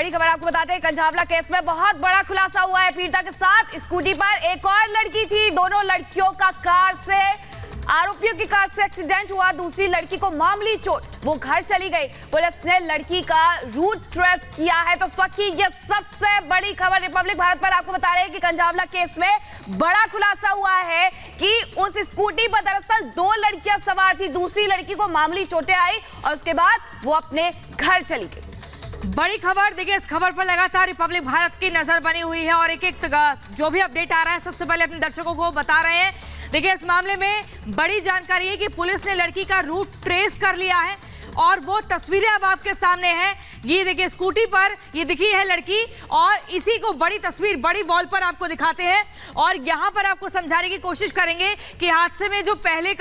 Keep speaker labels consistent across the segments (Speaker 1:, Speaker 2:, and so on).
Speaker 1: बड़ी खबर आपको बताते हैं, कंझावला केस में बहुत बड़ा खुलासा हुआ है। पीड़िता के साथ स्कूटी पर एक और लड़की थी। दोनों लड़कियों का आरोपियों की कार से एक्सीडेंट हुआ। दूसरी लड़की को मामूली चोट, वो घर चली गई। पुलिस ने लड़की का रूट ट्रेस किया है। तो इस वक्त की ये सबसे बड़ी खबर रिपब्लिक भारत पर आपको बता रहे हैं कि कंझावला केस में बड़ा खुलासा हुआ है कि उस स्कूटी पर दरअसल 2 लड़कियां सवार थी। दूसरी लड़की को मामूली चोटें आई और उसके बाद वो अपने घर चली गई।
Speaker 2: बड़ी खबर देखिए, इस खबर पर लगातार रिपब्लिक भारत की नजर बनी हुई है और एक जो भी अपडेट आ रहा है सबसे पहले अपने दर्शकों को बता रहे हैं। देखिए, इस मामले में बड़ी जानकारी है कि पुलिस ने लड़की का रूट ट्रेस कर लिया है और वो तस्वीरें अब आपके सामने हैं। ये देखिए, स्कूटी पर ये दिखी है लड़की और इसी को बड़ी तस्वीर बड़ी वॉल पर आपको दिखाते हैं और यहाँ पर आपको समझाने की कोशिश करेंगे कि हादसे में जो पहले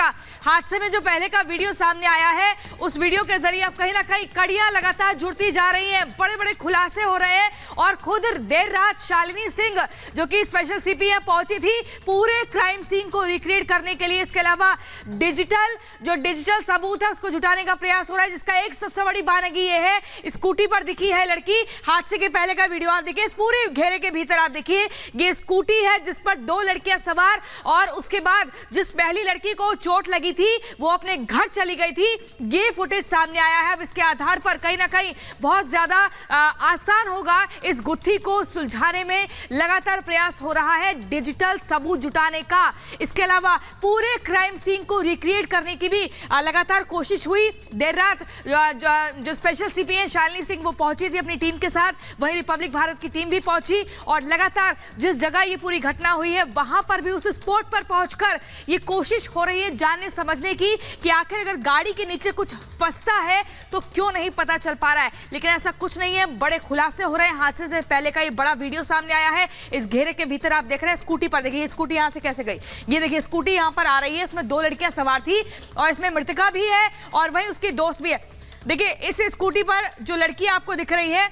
Speaker 2: का वीडियो सामने आया है, उस वीडियो के जरिए अब कहीं ना कहीं कड़ियां लगातार जुड़ती जा रही हैं, बड़े बड़े खुलासे हो रहे हैं। और खुद देर रात शालिनी सिंह जो कि स्पेशल सीपी है पहुंची थी पूरे क्राइम सीन को रिक्रिएट करने के लिए। इसके अलावा डिजिटल सबूत है उसको जुटाने का प्रयास हो रहा है, जिसका एक सबसे बड़ी बानगी ये है, स्कूटी पर दिखी है लड़की। हादसे के पहले का वीडियो आप देखिए, इस पूरे घेरे के भीतर आप देखिए, ये स्कूटी है जिस पर 2 लड़कियां सवार और उसके बाद जिस पहली लड़की को चोट लगी थी वो अपने घर चली गई थी। ये फुटेज सामने आया है। अब इसके आधार पर कहीं ना कहीं बहुत ज्यादा आसान होगा इस गुत्थी को सुलझाने में। लगातार प्रयास हो रहा है डिजिटल सबूत जुटाने का। इसके अलावा पूरे क्राइम सीन को रिक्रिएट करने की भी लगातार कोशिश हुई। देर रात जो स्पेशल सीपी है शालिनी सिंह वो पहुंची थी अपनी टीम के साथ, वहीं रिपब्लिक भारत की टीम भी पहुंची और लगातार जिस जगह ये पूरी घटना हुई है वहां पर भी उस स्पॉट पर पहुंचकर ये कोशिश हो रही है जानने समझने की कि आखिर अगर गाड़ी के नीचे कुछ फंसता है तो क्यों नहीं पता चल पा रहा है। लेकिन ऐसा कुछ नहीं है, बड़े खुलासे हो रहे हैं। हादसे से पहले का ये बड़ा वीडियो सामने आया है। इस घेरे के भीतर आप देख रहे हैं स्कूटी पर, देखिए स्कूटी यहां से कैसे गई। ये देखिए स्कूटी यहां पर आ रही है, इसमें 2 लड़कियां सवार थी और इसमें मृतका भी है और वहीं उसकी दोस्त भी है। देखिए, इस स्कूटी पर जो लड़की आपको दिख रही है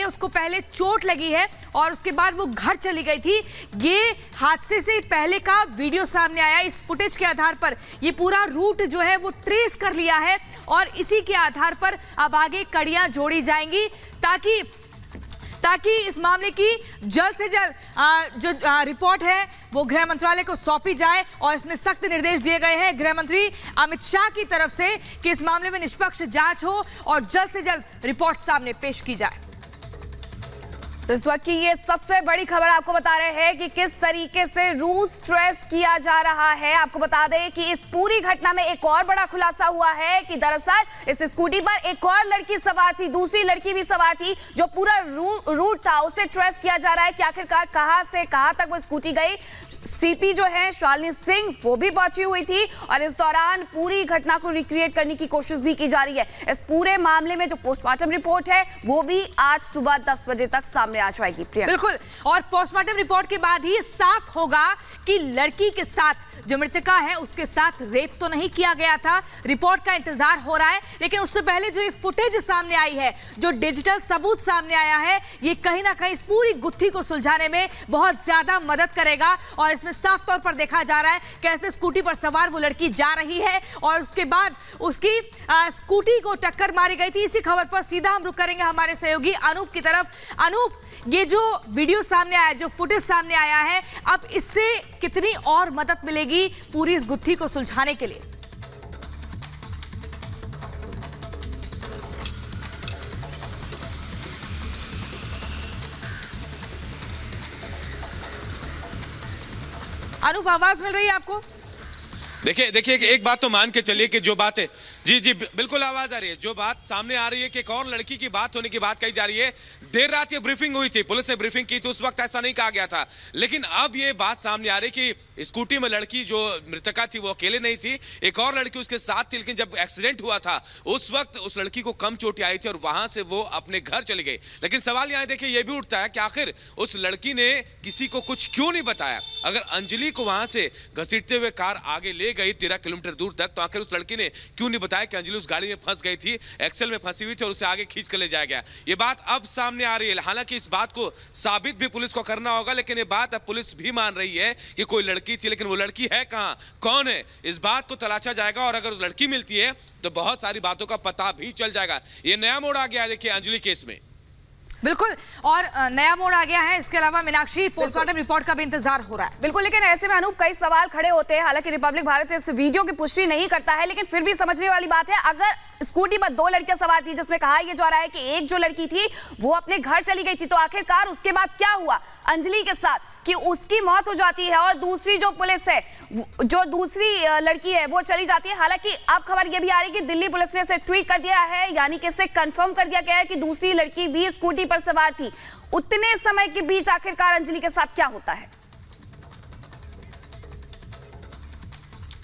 Speaker 2: उसको पहले चोट लगी है और उसके बाद वो घर चली गई थी। ये हादसे से पहले का वीडियो सामने आया। इस फुटेज के आधार पर ये पूरा रूट जो है वो ट्रेस कर लिया है और इसी के आधार पर अब आगे कड़ियां जोड़ी जाएंगी ताकि इस मामले की जल्द से जल्द जो रिपोर्ट है वो गृह मंत्रालय को सौंपी जाए और इसमें सख्त निर्देश दिए गए हैं गृह मंत्री अमित शाह की तरफ से कि इस मामले में निष्पक्ष जांच हो और जल्द से जल्द रिपोर्ट सामने पेश की जाए।
Speaker 1: तो इस वक्त की ये सबसे बड़ी खबर आपको बता रहे हैं कि किस तरीके से रूट ट्रेस किया जा रहा है। आपको बता दें कि इस पूरी घटना में एक और बड़ा खुलासा हुआ है कि दरअसल इस स्कूटी पर एक और लड़की सवार थी, दूसरी लड़की भी सवार थी। जो पूरा रूट था उसे ट्रेस किया जा रहा है कि आखिरकार कहां से कहां तक वो स्कूटी गई। सीपी जो है शालिनी सिंह वो भी पहुंची हुई थी और इस दौरान पूरी घटना को रिक्रिएट करने की कोशिश भी की जा रही है। इस पूरे मामले में जो पोस्टमार्टम रिपोर्ट है वो भी आज सुबह 10 बजे तक सामने आ जाएगी।
Speaker 2: बिल्कुल, और पोस्टमार्टम रिपोर्ट के बाद ही साफ होगा कि लड़की के साथ जो मृतका है उसके साथ रेप तो नहीं किया गया था। रिपोर्ट का इंतजार हो रहा है, लेकिन उससे पहले जो ये फुटेज सामने आई है, जो डिजिटल सबूत सामने आया है, ये कहीं ना कहीं इस पूरी गुत्थी को सुलझाने में बहुत ज्यादा मदद करेगा। और इसमें साफ तौर पर देखा जा रहा है कैसे स्कूटी पर सवार वो लड़की जा रही है और उसके बाद उसकी स्कूटी को टक्कर मारी गई थी। इसी खबर पर सीधा हम रुक करेंगे हमारे सहयोगी अनूप की तरफ। अनूप, ये जो वीडियो सामने आया, जो फुटेज सामने आया है, अब इससे कितनी और मदद मिलेगी पूरी इस गुत्थी को सुलझाने के लिए? अनूप, आवाज मिल रही है आपको?
Speaker 3: देखिए एक बात तो मान के चलिए कि जो बात है, जी बिल्कुल आवाज आ रही है। जो बात सामने आ रही है कि एक और लड़की की बात होने की बात कही जा रही है। देर रात ये ब्रीफिंग हुई थी, पुलिस ने ब्रीफिंग की तो उस वक्त ऐसा नहीं कहा गया था, लेकिन अब ये बात सामने आ रही कि स्कूटी में लड़की जो मृतका थी वो अकेले नहीं थी, एक और लड़की उसके साथ थी। लेकिन जब एक्सीडेंट हुआ था उस वक्त उस लड़की को कम चोटें आई थी और वहां से वो अपने घर चली गई। लेकिन सवाल यहाँ देखिए ये भी उठता है कि आखिर उस लड़की ने किसी को कुछ क्यों नहीं बताया। अगर अंजलि को वहां से घसीटते हुए कार आगे ले गई 13 किलोमीटर दूर तक, तो आखिर उस लड़की ने क्यों नहीं बताया कि अंजलि उस गाड़ी में फंस गई थी, एक्सेल में फंसी हुई थी और उसे आगे खींच कर ले जाया गया। ये बात अब सामने आ रही है। हालांकि इस बात को साबित भी पुलिस को करना होगा, लेकिन ये बात अब पुलिस भी मान रही है कि कोई लड़की थी, लेकिन वो लड़की है कहां, कौन है, इस बात को तलाशा जाएगा। और अगर लड़की मिलती है तो बहुत सारी बातों का पता भी चल जाएगा। ये नया मोड़ आ गया है देखिए अंजलि केस में।
Speaker 2: बिल्कुल। और नया मोड़ आ गया है। इसके अलावा मीनाक्षी, पोस्टमार्टम रिपोर्ट का भी इंतजार हो रहा है।
Speaker 1: बिल्कुल, लेकिन ऐसे में अनूप कई सवाल खड़े होते हैं। हालांकि रिपब्लिक भारत इस वीडियो की पुष्टि नहीं करता है, लेकिन फिर भी समझने वाली बात है, अगर स्कूटी पर 2 लड़कियां सवार थी, जिसमें कहा यह जा रहा है कि एक जो लड़की थी वो अपने घर चली गई थी, तो आखिरकार उसके बाद क्या हुआ अंजलि के साथ कि उसकी मौत हो जाती है और दूसरी जो पुलिस है, जो दूसरी लड़की है वो चली जाती है। हालांकि अब खबर ये भी आ रही है कि दिल्ली पुलिस ने इसे ट्वीट कर दिया है, यानी कि इसे कंफर्म कर दिया गया है कि दूसरी लड़की भी स्कूटी पर सवार थी। उतने समय के बीच आखिरकार अंजलि के साथ क्या होता है?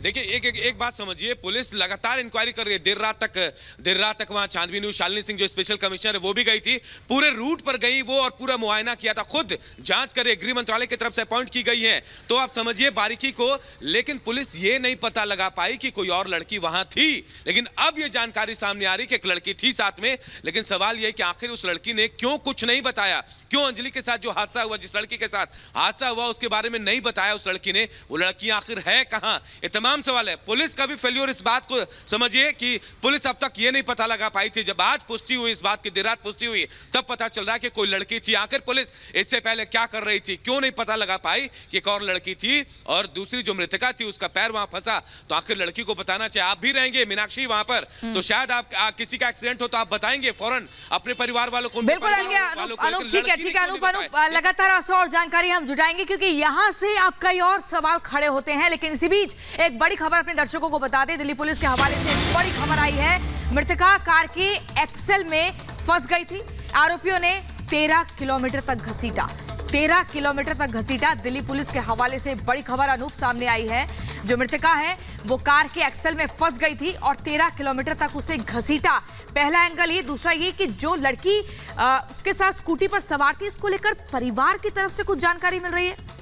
Speaker 3: देखिए एक बात समझिए, पुलिस लगातार इंक्वायरी कर रही है। देर रात तक वहां छानबीन हुई। शालिनी सिंह जो स्पेशल कमिश्नर है वो भी गई थी, पूरे रूट पर गई वो और पूरा मुआयना किया था, खुद जांच करे, गृह मंत्रालय की तरफ से अपॉइंट की गई है। तो आप समझिए बारीकी को। लेकिन पुलिस ये नहीं पता लगा पाई कि कोई और लड़की वहां थी। लेकिन अब ये जानकारी सामने आ रही कि एक लड़की थी साथ में। लेकिन सवाल यह कि आखिर उस लड़की ने क्यों कुछ नहीं बताया, क्यों अंजलि के साथ जो हादसा हुआ, जिस लड़की के साथ हादसा हुआ उसके बारे में नहीं बताया उस लड़की ने। वो लड़की आखिर है कहां, ये तमाम सवाल है। पुलिस का भी फेल्योर इस बात को समझिए कि पुलिस अब तक ये नहीं पता लगा पाई थी। जब आज पुष्टि हुई, इस बात की देर रात पुष्टि हुई, तब पता चल रहा है कि कोई लड़की थी। आखिर पुलिस इससे पहले क्या कर रही थी, क्यों नहीं पता लगा पाई कि एक और लड़की थी और दूसरी जो मृतका थी उसका पैर वहां फंसा। तो आखिर लड़की को बताना चाहिए। आप भी रहेंगे मीनाक्षी वहां पर, तो शायद आप किसी का एक्सीडेंट हो तो आप बताएंगे फौरन अपने परिवार वालों को।
Speaker 2: बिल्कुल अनूप, ठीक है अनूप, लगातार आपसे और जानकारी हम जुटाएंगे, क्योंकि यहां से आप कई और सवाल खड़े होते हैं। लेकिन इसी बीच एक बड़ी खबर अपने दर्शकों को बता दें। दिल्ली पुलिस के हवाले से एक बड़ी खबर आई है। मृतका कार के एक्सेल में फंस गई थी। आरोपियों ने 13 किलोमीटर तक घसीटा। 13 किलोमीटर तक घसीटा। दिल्ली पुलिस के हवाले से बड़ी खबर अनूप सामने आई है। जो मृतका है वो कार के एक्सेल में फंस गई थी और 13 किलोमीटर तक उसे घसीटा। पहला एंगल ये, दूसरा ये कि जो लड़की उसके साथ स्कूटी पर सवार थी, इसको लेकर परिवार की तरफ से कुछ जानकारी मिल रही है।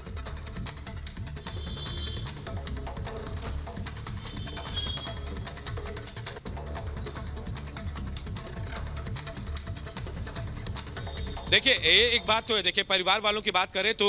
Speaker 3: देखिए एक बात तो है, देखिए परिवार वालों की बात करें तो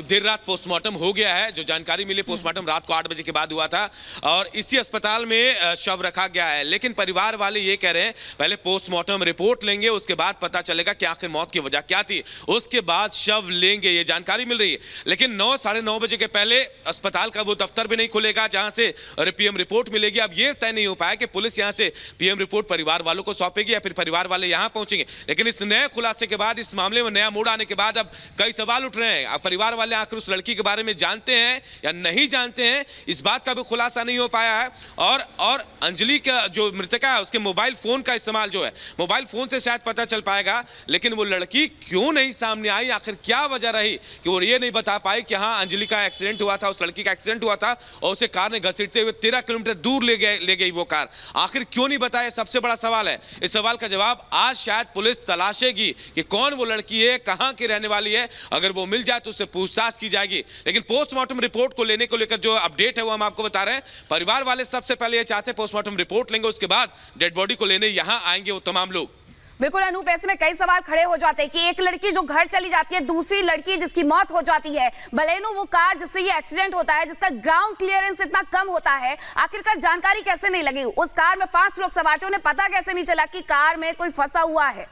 Speaker 3: देर रात पोस्टमार्टम हो गया है। जो जानकारी मिली, पोस्टमार्टम रात को 8 बजे के बाद हुआ था और इसी अस्पताल में शव रखा गया है। लेकिन परिवार वाले ये कह रहे हैं पहले पोस्टमार्टम रिपोर्ट लेंगे, उसके बाद पता चलेगा कि आखिर मौत की वजह क्या थी, उसके बाद शव लेंगे, ये जानकारी मिल रही है। लेकिन 9 साढ़े 9 बजे के पहले अस्पताल का वो दफ्तर भी नहीं खुलेगा जहां से पीएम रिपोर्ट मिलेगी। अब ये तय नहीं हो पाया कि पुलिस यहां से पीएम रिपोर्ट परिवार वालों को सौंपेगी या फिर परिवार वाले यहां पहुंचेंगे। लेकिन इस नए खुलासे के बाद, इस मामले में नया मोड़ आने के बाद अब कई सवाल उठ रहे हैं। परिवार वाले आखिर उस लड़की के बारे में जानते हैं या नहीं जानते हैं, इस बात का भी खुलासा नहीं हो पाया है। और अंजलि का जो मृतका है उसके मोबाइल फोन का इस्तेमाल जो है, मोबाइल फोन से शायद पता चल पाएगा। लेकिन वो लड़की क्यों नहीं सामने आई, आखिर क्या वजह रही कि वो ये नहीं बता पाई कि हाँ अंजलि का एक्सीडेंट हुआ था, उस लड़की का एक्सीडेंट हुआ था और उसे कार ने घसीटते हुए 13 किलोमीटर दूर ले गई वो कार। आखिर क्यों नहीं बताया, सबसे बड़ा सवाल है। इस सवाल का जवाब आज शायद पुलिस तलाशेगी कि कौन वो लड़की है, कहां की रहने वाली है। अगर वो मिल जाए तो उससे पूछताछ की जाएगी। लेकिन पोस्टमार्टम रिपोर्ट को लेने को लेकर जो अपडेट है वो हम आपको बता रहे हैं। परिवार वाले सबसे पहले ये चाहते हैं पोस्टमार्टम रिपोर्ट लेंगे, उसके बाद डेड बॉडी को लेने यहां आएंगे वो तमाम लोग।
Speaker 1: बिल्कुल अनूप, ऐसे में कई सवाल खड़े हो जाते हैं कि एक लड़की जो घर चली जाती है, दूसरी लड़की जिसकी मौत हो जाती है, बलेनो वो कार जिससे ये एक्सीडेंट होता है, जिसका ग्राउंड क्लियरेंस इतना कम होता है, आखिरकार जानकारी कैसे नहीं लगी? उस कार में 5 लोग सवार थे, उन्हें पता कैसे नहीं चला कि कार में कोई फंसा हुआ है?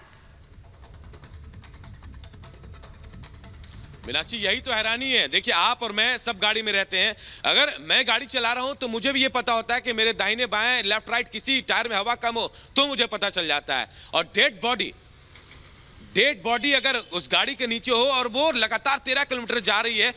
Speaker 3: मीनाक्षी यही तो हैरानी है। देखिए आप और मैं सब गाड़ी में रहते हैं, अगर मैं गाड़ी चला रहा हूं तो मुझे भी ये पता होता है कि मेरे दाहिने बाएं लेफ्ट राइट किसी टायर में हवा कम हो तो मुझे पता चल जाता है। और डेड बॉडी अगर उस गाड़ी के नीचे हो और वो लगातार 13 किलोमीटर जा रही है,